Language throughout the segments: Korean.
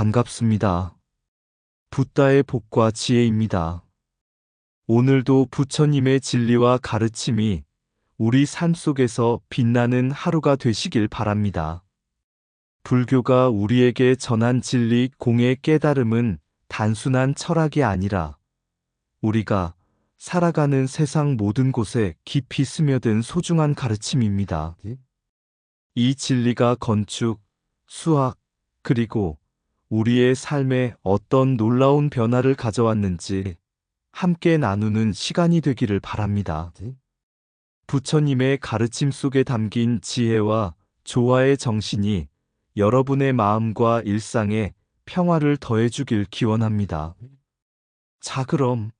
반갑습니다. 붓다의 복과 지혜입니다. 오늘도 부처님의 진리와 가르침이 우리 삶 속에서 빛나는 하루가 되시길 바랍니다. 불교가 우리에게 전한 진리 공의 깨달음은 단순한 철학이 아니라 우리가 살아가는 세상 모든 곳에 깊이 스며든 소중한 가르침입니다. 이 진리가 건축, 수학, 그리고 우리의 삶에 어떤 놀라운 변화를 가져왔는지 함께 나누는 시간이 되기를 바랍니다. 부처님의 가르침 속에 담긴 지혜와 조화의 정신이 여러분의 마음과 일상에 평화를 더해주길 기원합니다. 자, 그럼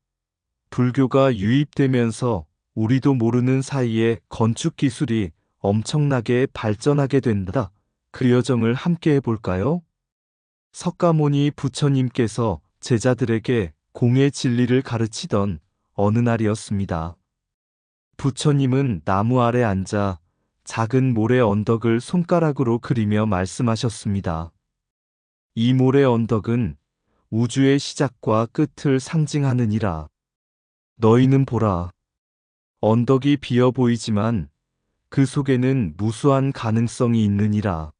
불교가 유입되면서 우리도 모르는 사이에 건축 기술이 엄청나게 발전하게 된다. 그 여정을 함께 해볼까요? 석가모니 부처님께서 제자들에게 공의 진리를 가르치던 어느 날이었습니다. 부처님은 나무 아래 앉아 작은 모래 언덕을 손가락으로 그리며 말씀하셨습니다. 이 모래 언덕은 우주의 시작과 끝을 상징하느니라. 너희는 보라. 언덕이 비어 보이지만 그 속에는 무수한 가능성이 있느니라.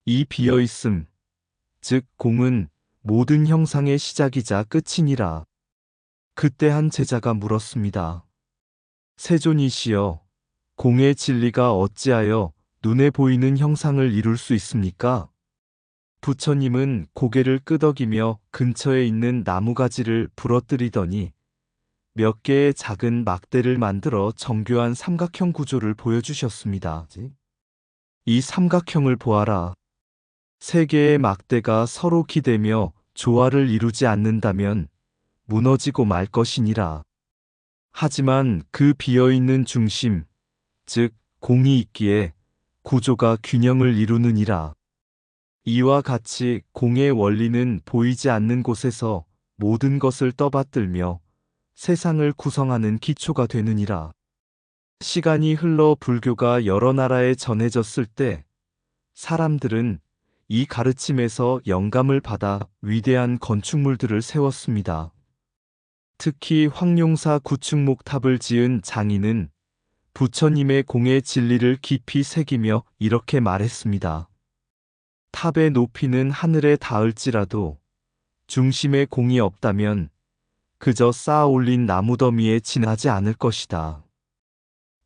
이 비어있음, 즉 공은 모든 형상의 시작이자 끝이니라. 그때 한 제자가 물었습니다. 세존이시여, 공의 진리가 어찌하여 눈에 보이는 형상을 이룰 수 있습니까? 부처님은 고개를 끄덕이며 근처에 있는 나무가지를 부러뜨리더니 몇 개의 작은 막대를 만들어 정교한 삼각형 구조를 보여주셨습니다. 이 삼각형을 보아라. 세 개의 막대가 서로 기대며 조화를 이루지 않는다면 무너지고 말 것이니라. 하지만 그 비어있는 중심, 즉 공이 있기에 구조가 균형을 이루느니라. 이와 같이 공의 원리는 보이지 않는 곳에서 모든 것을 떠받들며 세상을 구성하는 기초가 되느니라. 시간이 흘러 불교가 여러 나라에 전해졌을 때 사람들은 이 가르침에서 영감을 받아 위대한 건축물들을 세웠습니다. 특히 황룡사 구축목탑을 지은 장인은 부처님의 공의 진리를 깊이 새기며 이렇게 말했습니다. 탑의 높이는 하늘에 닿을지라도 중심에 공이 없다면 그저 쌓아 올린 나무더미에 지나지 않을 것이다.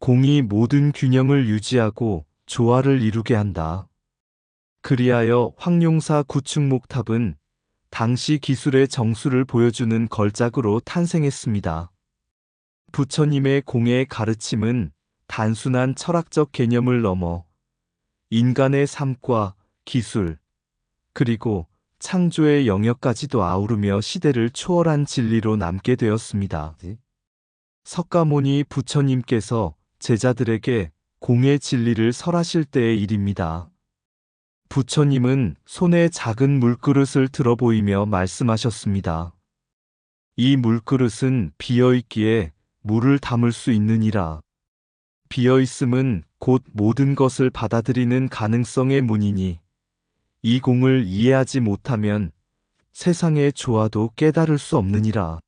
공이 모든 균형을 유지하고 조화를 이루게 한다. 그리하여 황룡사 구축목탑은 당시 기술의 정수를 보여주는 걸작으로 탄생했습니다. 부처님의 공의 가르침은 단순한 철학적 개념을 넘어 인간의 삶과 기술, 그리고 창조의 영역까지도 아우르며 시대를 초월한 진리로 남게 되었습니다. 석가모니 부처님께서 제자들에게 공의 진리를 설하실 때의 일입니다. 부처님은 손에 작은 물그릇을 들어 보이며 말씀하셨습니다. 이 물그릇은 비어있기에 물을 담을 수 있느니라. 비어있음은 곧 모든 것을 받아들이는 가능성의 문이니 이 공을 이해하지 못하면 세상의 조화도 깨달을 수 없느니라.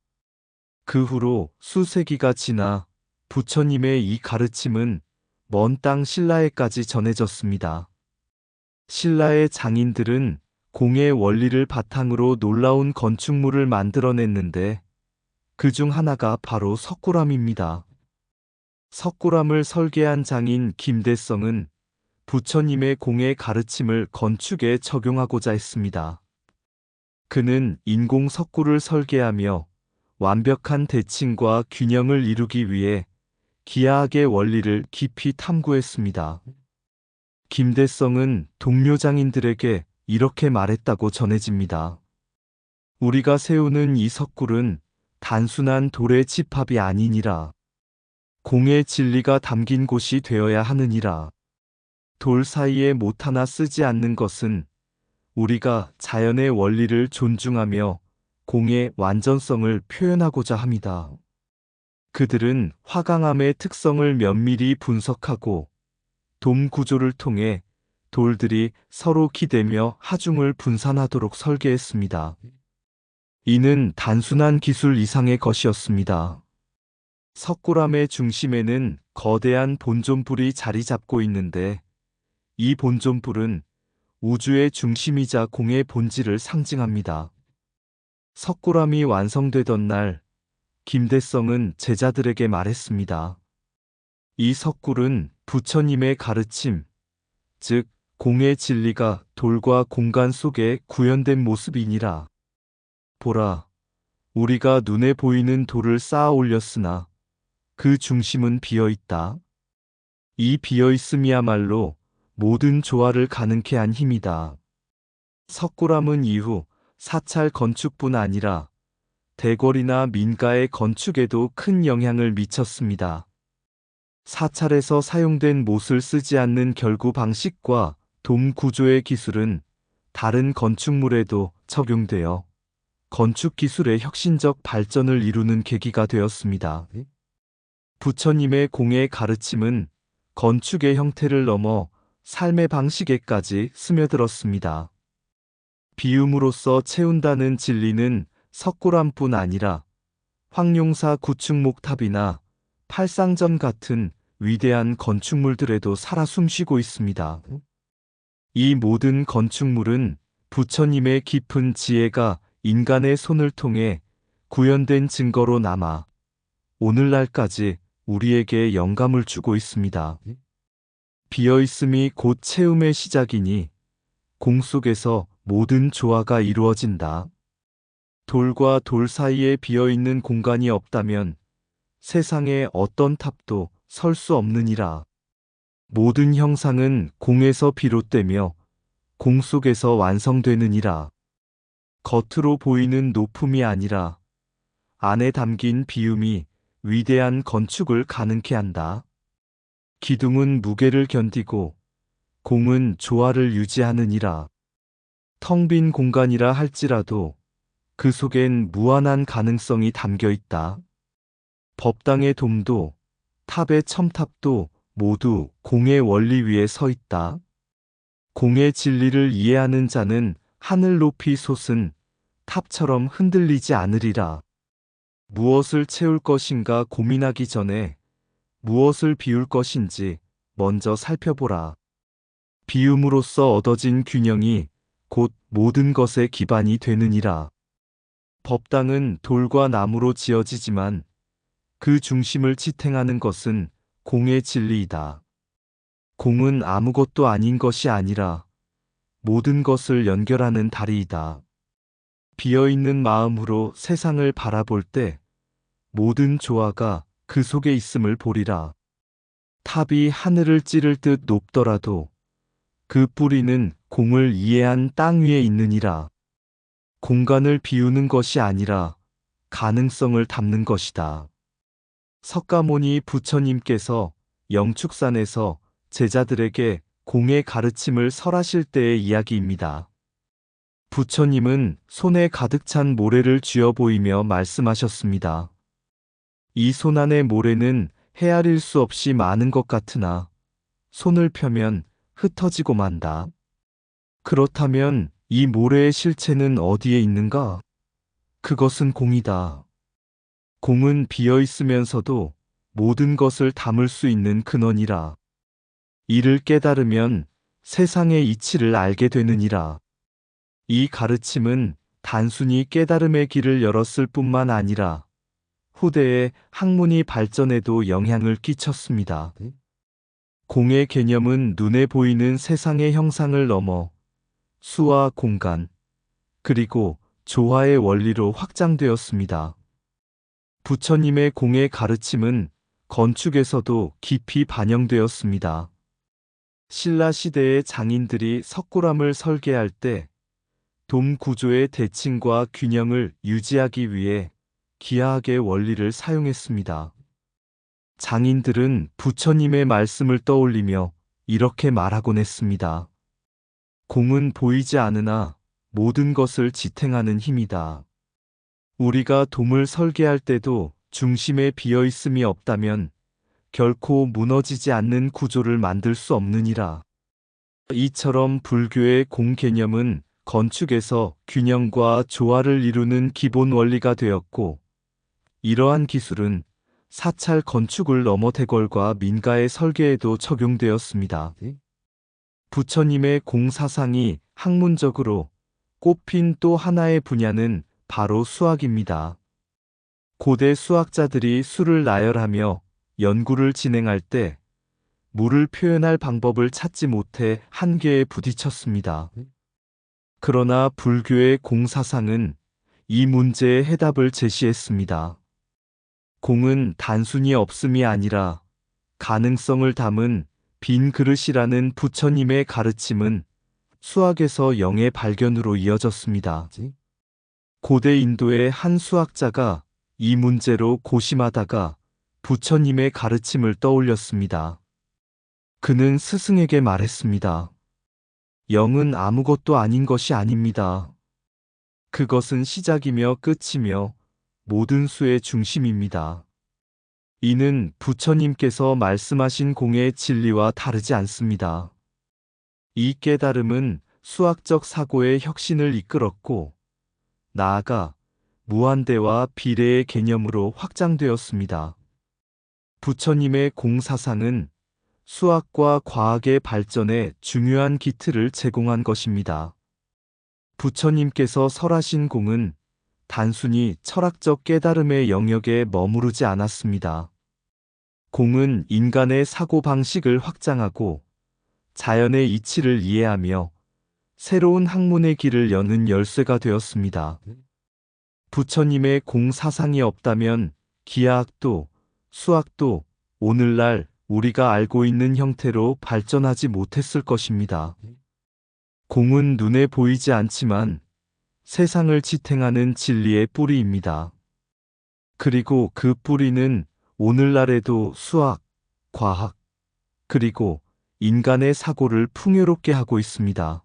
그 후로 수세기가 지나 부처님의 이 가르침은 먼 땅 신라에까지 전해졌습니다. 신라의 장인들은 공의 원리를 바탕으로 놀라운 건축물을 만들어냈는데 그 중 하나가 바로 석굴암입니다. 석굴암을 설계한 장인 김대성은 부처님의 공의 가르침을 건축에 적용하고자 했습니다. 그는 인공 석굴을 설계하며 완벽한 대칭과 균형을 이루기 위해 기하학의 원리를 깊이 탐구했습니다. 김대성은 동료 장인들에게 이렇게 말했다고 전해집니다. 우리가 세우는 이 석굴은 단순한 돌의 집합이 아니니라. 공의 진리가 담긴 곳이 되어야 하느니라. 돌 사이에 못 하나 쓰지 않는 것은 우리가 자연의 원리를 존중하며 공의 완전성을 표현하고자 합니다. 그들은 화강암의 특성을 면밀히 분석하고 돔 구조를 통해 돌들이 서로 기대며 하중을 분산하도록 설계했습니다. 이는 단순한 기술 이상의 것이었습니다. 석굴암의 중심에는 거대한 본존불이 자리 잡고 있는데, 이 본존불은 우주의 중심이자 공의 본질을 상징합니다. 석굴암이 완성되던 날, 김대성은 제자들에게 말했습니다. 이 석굴은 부처님의 가르침, 즉 공의 진리가 돌과 공간 속에 구현된 모습이니라. 보라, 우리가 눈에 보이는 돌을 쌓아 올렸으나 그 중심은 비어 있다. 이 비어 있음이야말로 모든 조화를 가능케 한 힘이다. 석굴암은 이후 사찰 건축뿐 아니라 대궐이나 민가의 건축에도 큰 영향을 미쳤습니다. 사찰에서 사용된 못을 쓰지 않는 결구 방식과 돔 구조의 기술은 다른 건축물에도 적용되어 건축 기술의 혁신적 발전을 이루는 계기가 되었습니다. 부처님의 공의 가르침은 건축의 형태를 넘어 삶의 방식에까지 스며들었습니다. 비움으로써 채운다는 진리는 석굴암뿐 아니라 황룡사 구축목탑이나 팔상전 같은 위대한 건축물들에도 살아 숨쉬고 있습니다. 이 모든 건축물은 부처님의 깊은 지혜가 인간의 손을 통해 구현된 증거로 남아 오늘날까지 우리에게 영감을 주고 있습니다. 비어있음이 곧 채움의 시작이니 공 속에서 모든 조화가 이루어진다. 돌과 돌 사이에 비어있는 공간이 없다면 세상에 어떤 탑도 설 수 없느니라. 모든 형상은 공에서 비롯되며 공 속에서 완성되느니라. 겉으로 보이는 높음이 아니라 안에 담긴 비움이 위대한 건축을 가능케 한다. 기둥은 무게를 견디고 공은 조화를 유지하느니라. 텅 빈 공간이라 할지라도 그 속엔 무한한 가능성이 담겨 있다. 법당의 돔도 탑의 첨탑도 모두 공의 원리 위에 서 있다. 공의 진리를 이해하는 자는 하늘 높이 솟은 탑처럼 흔들리지 않으리라. 무엇을 채울 것인가 고민하기 전에 무엇을 비울 것인지 먼저 살펴보라. 비움으로써 얻어진 균형이 곧 모든 것의 기반이 되느니라. 법당은 돌과 나무로 지어지지만 그 중심을 지탱하는 것은 공의 진리이다. 공은 아무것도 아닌 것이 아니라 모든 것을 연결하는 다리이다. 비어있는 마음으로 세상을 바라볼 때 모든 조화가 그 속에 있음을 보리라. 탑이 하늘을 찌를 듯 높더라도 그 뿌리는 공을 이해한 땅 위에 있느니라. 공간을 비우는 것이 아니라 가능성을 담는 것이다. 석가모니 부처님께서 영축산에서 제자들에게 공의 가르침을 설하실 때의 이야기입니다. 부처님은 손에 가득 찬 모래를 쥐어 보이며 말씀하셨습니다. 이 손 안의 모래는 헤아릴 수 없이 많은 것 같으나 손을 펴면 흩어지고 만다. 그렇다면 이 모래의 실체는 어디에 있는가? 그것은 공이다. 공은 비어 있으면서도 모든 것을 담을 수 있는 근원이라. 이를 깨달으면 세상의 이치를 알게 되느니라. 이 가르침은 단순히 깨달음의 길을 열었을 뿐만 아니라 후대의 학문이 발전에도 영향을 끼쳤습니다. 공의 개념은 눈에 보이는 세상의 형상을 넘어 수와 공간, 그리고 조화의 원리로 확장되었습니다. 부처님의 공의 가르침은 건축에서도 깊이 반영되었습니다. 신라 시대의 장인들이 석굴암을 설계할 때 돔 구조의 대칭과 균형을 유지하기 위해 기하학의 원리를 사용했습니다. 장인들은 부처님의 말씀을 떠올리며 이렇게 말하곤 했습니다. 공은 보이지 않으나 모든 것을 지탱하는 힘이다. 우리가 돔을 설계할 때도 중심에 비어 있음이 없다면 결코 무너지지 않는 구조를 만들 수 없느니라. 이처럼 불교의 공 개념은 건축에서 균형과 조화를 이루는 기본 원리가 되었고, 이러한 기술은 사찰 건축을 넘어 대궐과 민가의 설계에도 적용되었습니다. 부처님의 공사상이 학문적으로 꼽힌 또 하나의 분야는 바로 수학입니다. 고대 수학자들이 수를 나열하며 연구를 진행할 때 물을 표현할 방법을 찾지 못해 한계에 부딪혔습니다. 그러나 불교의 공사상은 이 문제의 해답을 제시했습니다. 공은 단순히 없음이 아니라 가능성을 담은 빈 그릇이라는 부처님의 가르침은 수학에서 영의 발견으로 이어졌습니다. 고대 인도의 한 수학자가 이 문제로 고심하다가 부처님의 가르침을 떠올렸습니다. 그는 스승에게 말했습니다. 영은 아무것도 아닌 것이 아닙니다. 그것은 시작이며 끝이며 모든 수의 중심입니다. 이는 부처님께서 말씀하신 공의 진리와 다르지 않습니다. 이 깨달음은 수학적 사고의 혁신을 이끌었고, 나아가 무한대와 비례의 개념으로 확장되었습니다. 부처님의 공사상은 수학과 과학의 발전에 중요한 기틀을 제공한 것입니다. 부처님께서 설하신 공은 단순히 철학적 깨달음의 영역에 머무르지 않았습니다. 공은 인간의 사고방식을 확장하고 자연의 이치를 이해하며 새로운 학문의 길을 여는 열쇠가 되었습니다. 부처님의 공사상이 없다면 기하학도, 수학도 오늘날 우리가 알고 있는 형태로 발전하지 못했을 것입니다. 공은 눈에 보이지 않지만 세상을 지탱하는 진리의 뿌리입니다. 그리고 그 뿌리는 오늘날에도 수학, 과학, 그리고 인간의 사고를 풍요롭게 하고 있습니다.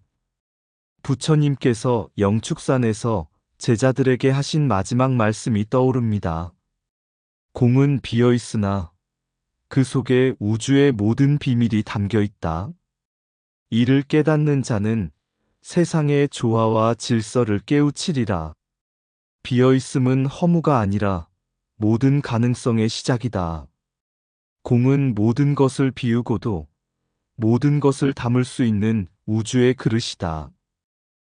부처님께서 영축산에서 제자들에게 하신 마지막 말씀이 떠오릅니다. 공은 비어 있으나 그 속에 우주의 모든 비밀이 담겨 있다. 이를 깨닫는 자는 세상의 조화와 질서를 깨우치리라. 비어 있음은 허무가 아니라 모든 가능성의 시작이다. 공은 모든 것을 비우고도 모든 것을 담을 수 있는 우주의 그릇이다.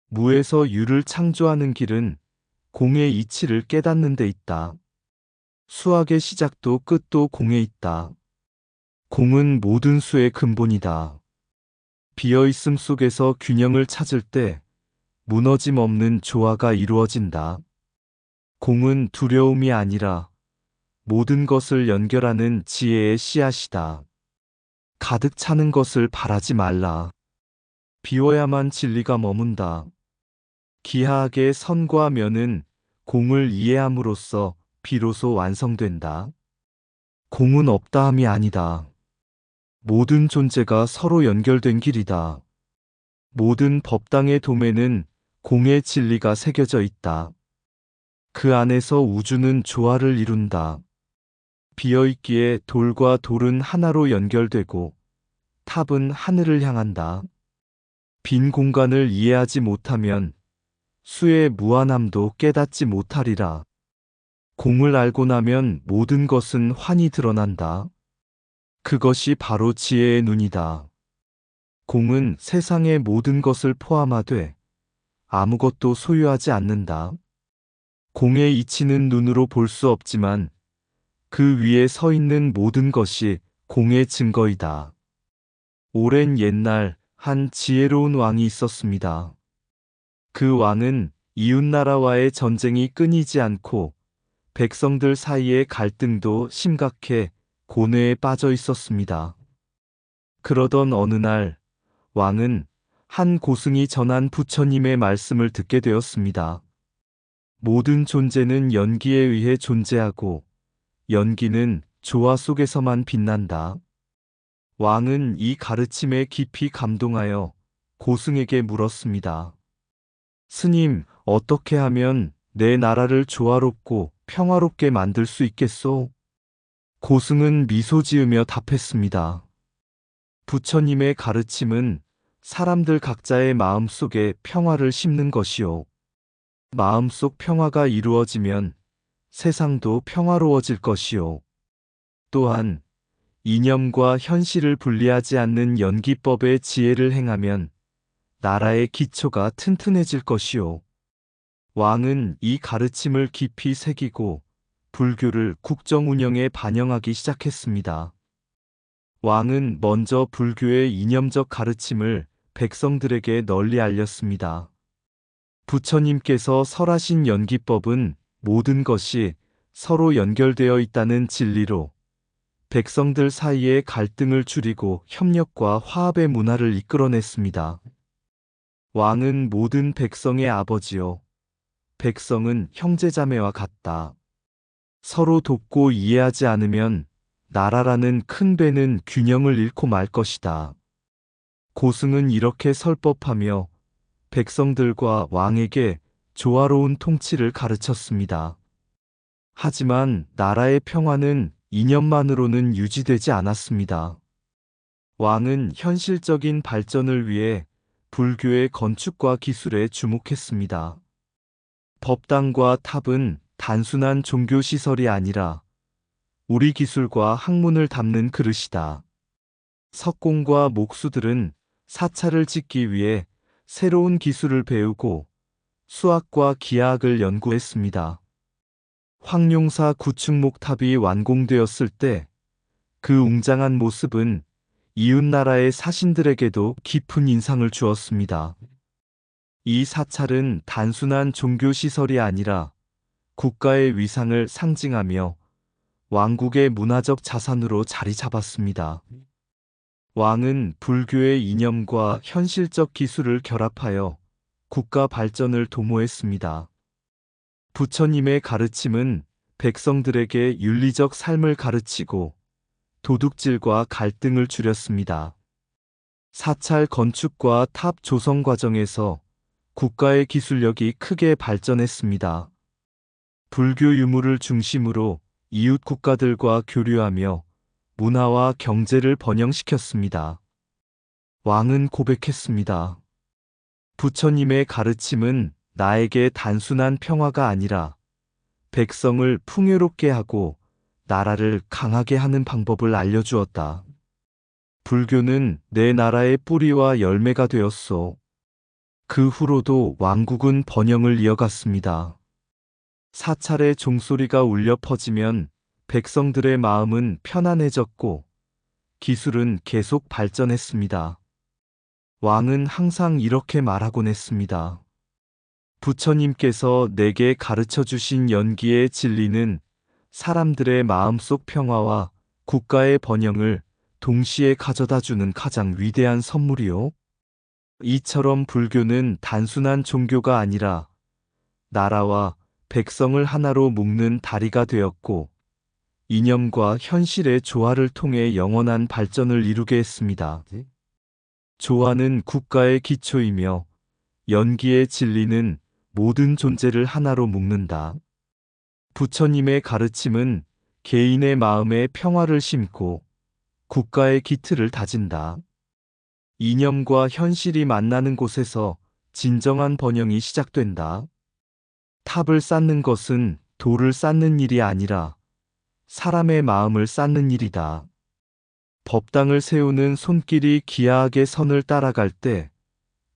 무에서 유를 창조하는 길은 공의 이치를 깨닫는 데 있다. 수학의 시작도 끝도 공에 있다. 공은 모든 수의 근본이다. 비어있음 속에서 균형을 찾을 때 무너짐 없는 조화가 이루어진다. 공은 두려움이 아니라 모든 것을 연결하는 지혜의 씨앗이다. 가득 차는 것을 바라지 말라. 비워야만 진리가 머문다. 기하학의 선과 면은 공을 이해함으로써 비로소 완성된다. 공은 없다함이 아니다. 모든 존재가 서로 연결된 길이다. 모든 법당의 도매는 공의 진리가 새겨져 있다. 그 안에서 우주는 조화를 이룬다. 비어있기에 돌과 돌은 하나로 연결되고 탑은 하늘을 향한다. 빈 공간을 이해하지 못하면 수의 무한함도 깨닫지 못하리라. 공을 알고 나면 모든 것은 환히 드러난다. 그것이 바로 지혜의 눈이다. 공은 세상의 모든 것을 포함하되 아무것도 소유하지 않는다. 공의 이치는 눈으로 볼 수 없지만 그 위에 서 있는 모든 것이 공의 증거이다. 오랜 옛날 한 지혜로운 왕이 있었습니다. 그 왕은 이웃나라와의 전쟁이 끊이지 않고 백성들 사이의 갈등도 심각해 고뇌에 빠져 있었습니다. 그러던 어느 날 왕은 한 고승이 전한 부처님의 말씀을 듣게 되었습니다. 모든 존재는 연기에 의해 존재하고 연기는 조화 속에서만 빛난다. 왕은 이 가르침에 깊이 감동하여 고승에게 물었습니다. 스님, 어떻게 하면 내 나라를 조화롭고 평화롭게 만들 수 있겠소? 고승은 미소 지으며 답했습니다. 부처님의 가르침은 사람들 각자의 마음속에 평화를 심는 것이요. 마음속 평화가 이루어지면 세상도 평화로워질 것이요. 또한 이념과 현실을 분리하지 않는 연기법의 지혜를 행하면 나라의 기초가 튼튼해질 것이요. 왕은 이 가르침을 깊이 새기고 불교를 국정 운영에 반영하기 시작했습니다. 왕은 먼저 불교의 이념적 가르침을 백성들에게 널리 알렸습니다. 부처님께서 설하신 연기법은 모든 것이 서로 연결되어 있다는 진리로 백성들 사이의 갈등을 줄이고 협력과 화합의 문화를 이끌어냈습니다. 왕은 모든 백성의 아버지요. 백성은 형제자매와 같다. 서로 돕고 이해하지 않으면 나라라는 큰 배는 균형을 잃고 말 것이다. 고승은 이렇게 설법하며 백성들과 왕에게 조화로운 통치를 가르쳤습니다. 하지만 나라의 평화는 이념만으로는 유지되지 않았습니다. 왕은 현실적인 발전을 위해 불교의 건축과 기술에 주목했습니다. 법당과 탑은 단순한 종교시설이 아니라 우리 기술과 학문을 담는 그릇이다. 석공과 목수들은 사찰을 짓기 위해 새로운 기술을 배우고 수학과 기하학을 연구했습니다. 황룡사 구축목탑이 완공되었을 때 그 웅장한 모습은 이웃나라의 사신들에게도 깊은 인상을 주었습니다. 이 사찰은 단순한 종교시설이 아니라 국가의 위상을 상징하며 왕국의 문화적 자산으로 자리 잡았습니다. 왕은 불교의 이념과 현실적 기술을 결합하여 국가 발전을 도모했습니다. 부처님의 가르침은 백성들에게 윤리적 삶을 가르치고 도둑질과 갈등을 줄였습니다. 사찰 건축과 탑 조성 과정에서 국가의 기술력이 크게 발전했습니다. 불교 유물을 중심으로 이웃 국가들과 교류하며 문화와 경제를 번영시켰습니다. 왕은 고백했습니다. 부처님의 가르침은 나에게 단순한 평화가 아니라 백성을 풍요롭게 하고 나라를 강하게 하는 방법을 알려주었다. 불교는 내 나라의 뿌리와 열매가 되었소. 그 후로도 왕국은 번영을 이어갔습니다. 사찰의 종소리가 울려 퍼지면 백성들의 마음은 편안해졌고 기술은 계속 발전했습니다. 왕은 항상 이렇게 말하곤 했습니다. 부처님께서 내게 가르쳐 주신 연기의 진리는 사람들의 마음속 평화와 국가의 번영을 동시에 가져다 주는 가장 위대한 선물이요. 이처럼 불교는 단순한 종교가 아니라 나라와 백성을 하나로 묶는 다리가 되었고 이념과 현실의 조화를 통해 영원한 발전을 이루게 했습니다. 조화는 국가의 기초이며 연기의 진리는 모든 존재를 하나로 묶는다. 부처님의 가르침은 개인의 마음에 평화를 심고 국가의 기틀을 다진다. 이념과 현실이 만나는 곳에서 진정한 번영이 시작된다. 탑을 쌓는 것은 돌을 쌓는 일이 아니라 사람의 마음을 쌓는 일이다. 법당을 세우는 손길이 기하학의 선을 따라갈 때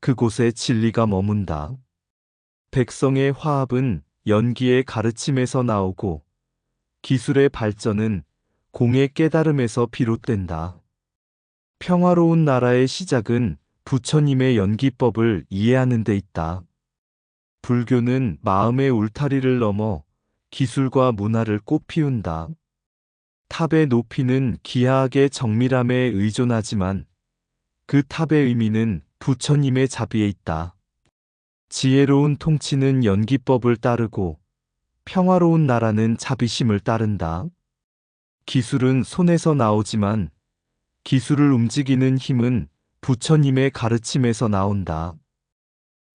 그곳에 진리가 머문다. 백성의 화합은 연기의 가르침에서 나오고 기술의 발전은 공의 깨달음에서 비롯된다. 평화로운 나라의 시작은 부처님의 연기법을 이해하는 데 있다. 불교는 마음의 울타리를 넘어 기술과 문화를 꽃피운다. 탑의 높이는 기하학의 정밀함에 의존하지만 그 탑의 의미는 부처님의 자비에 있다. 지혜로운 통치는 연기법을 따르고 평화로운 나라는 자비심을 따른다. 기술은 손에서 나오지만 기술을 움직이는 힘은 부처님의 가르침에서 나온다.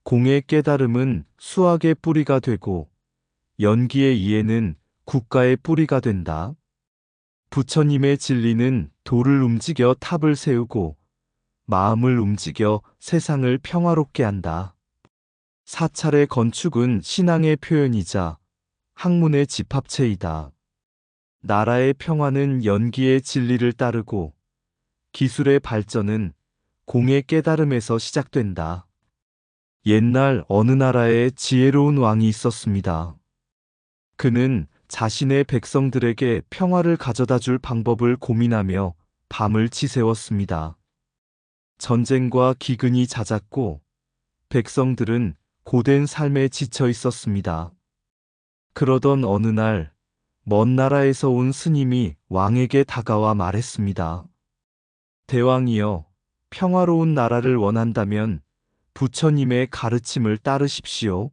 공의 깨달음은 수학의 뿌리가 되고 연기의 이해는 국가의 뿌리가 된다. 부처님의 진리는 돌을 움직여 탑을 세우고 마음을 움직여 세상을 평화롭게 한다. 사찰의 건축은 신앙의 표현이자 학문의 집합체이다. 나라의 평화는 연기의 진리를 따르고 기술의 발전은 공의 깨달음에서 시작된다. 옛날 어느 나라에 지혜로운 왕이 있었습니다. 그는 자신의 백성들에게 평화를 가져다 줄 방법을 고민하며 밤을 지새웠습니다. 전쟁과 기근이 잦았고 백성들은 고된 삶에 지쳐 있었습니다. 그러던 어느 날, 먼 나라에서 온 스님이 왕에게 다가와 말했습니다. 대왕이여, 평화로운 나라를 원한다면 부처님의 가르침을 따르십시오.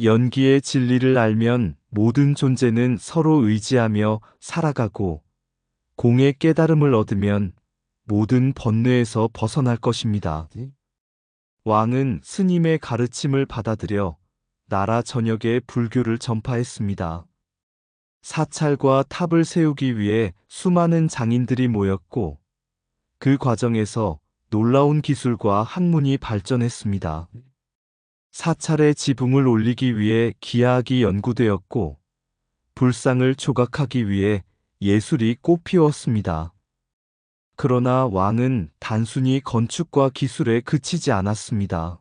연기의 진리를 알면 모든 존재는 서로 의지하며 살아가고 공의 깨달음을 얻으면 모든 번뇌에서 벗어날 것입니다. 왕은 스님의 가르침을 받아들여 나라 전역에 불교를 전파했습니다. 사찰과 탑을 세우기 위해 수많은 장인들이 모였고 그 과정에서 놀라운 기술과 학문이 발전했습니다. 사찰의 지붕을 올리기 위해 기하학이 연구되었고 불상을 조각하기 위해 예술이 꽃피웠습니다. 그러나 왕은 단순히 건축과 기술에 그치지 않았습니다.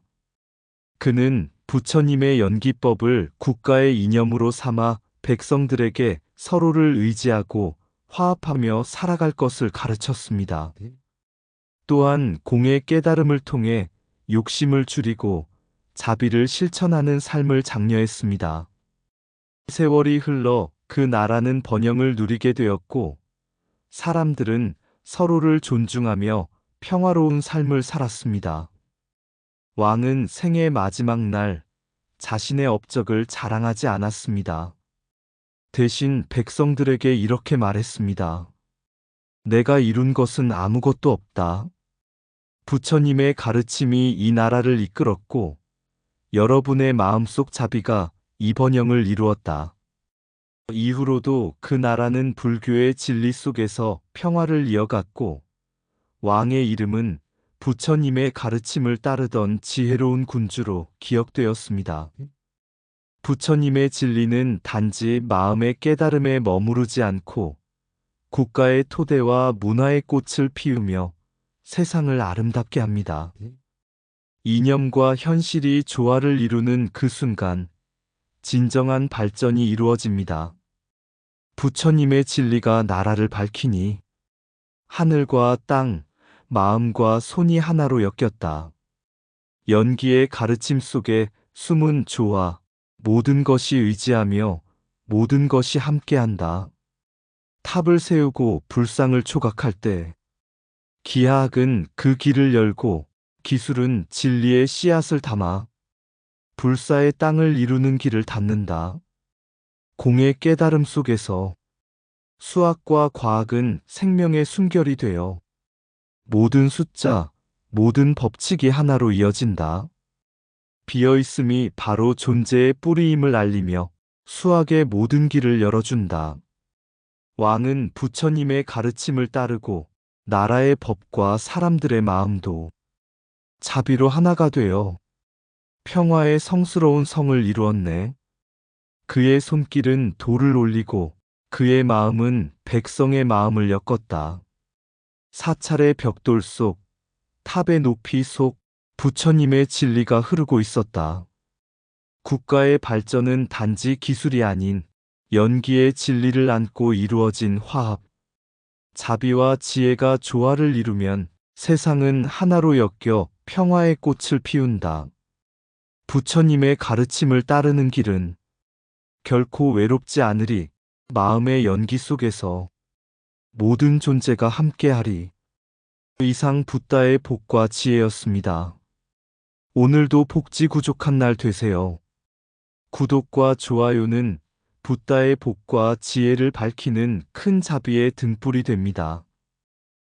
그는 부처님의 연기법을 국가의 이념으로 삼아 백성들에게 서로를 의지하고 화합하며 살아갈 것을 가르쳤습니다. 또한 공의 깨달음을 통해 욕심을 줄이고 자비를 실천하는 삶을 장려했습니다. 세월이 흘러 그 나라는 번영을 누리게 되었고 사람들은 서로를 존중하며 평화로운 삶을 살았습니다. 왕은 생의 마지막 날 자신의 업적을 자랑하지 않았습니다. 대신 백성들에게 이렇게 말했습니다. 내가 이룬 것은 아무것도 없다. 부처님의 가르침이 이 나라를 이끌었고 여러분의 마음속 자비가 이 번영을 이루었다. 이후로도 그 나라는 불교의 진리 속에서 평화를 이어갔고 왕의 이름은 부처님의 가르침을 따르던 지혜로운 군주로 기억되었습니다. 부처님의 진리는 단지 마음의 깨달음에 머무르지 않고 국가의 토대와 문화의 꽃을 피우며 세상을 아름답게 합니다. 이념과 현실이 조화를 이루는 그 순간 진정한 발전이 이루어집니다. 부처님의 진리가 나라를 밝히니 하늘과 땅, 마음과 손이 하나로 엮였다. 연기의 가르침 속에 숨은 조화, 모든 것이 의지하며 모든 것이 함께한다. 탑을 세우고 불상을 조각할 때 기하학은 그 길을 열고 기술은 진리의 씨앗을 담아 불사의 땅을 이루는 길을 닫는다. 공의 깨달음 속에서 수학과 과학은 생명의 순결이 되어 모든 숫자, 모든 법칙이 하나로 이어진다. 비어있음이 바로 존재의 뿌리임을 알리며 수학의 모든 길을 열어준다. 왕은 부처님의 가르침을 따르고 나라의 법과 사람들의 마음도 자비로 하나가 되어 평화의 성스러운 성을 이루었네. 그의 손길은 돌을 올리고 그의 마음은 백성의 마음을 엮었다. 사찰의 벽돌 속, 탑의 높이 속 부처님의 진리가 흐르고 있었다. 국가의 발전은 단지 기술이 아닌 연기의 진리를 안고 이루어진 화합. 자비와 지혜가 조화를 이루면 세상은 하나로 엮여 평화의 꽃을 피운다. 부처님의 가르침을 따르는 길은 결코 외롭지 않으리. 마음의 연기 속에서 모든 존재가 함께하리. 이상 붓다의 복과 지혜였습니다. 오늘도 복지구족한 날 되세요. 구독과 좋아요는 붓다의 복과 지혜를 밝히는 큰 자비의 등불이 됩니다.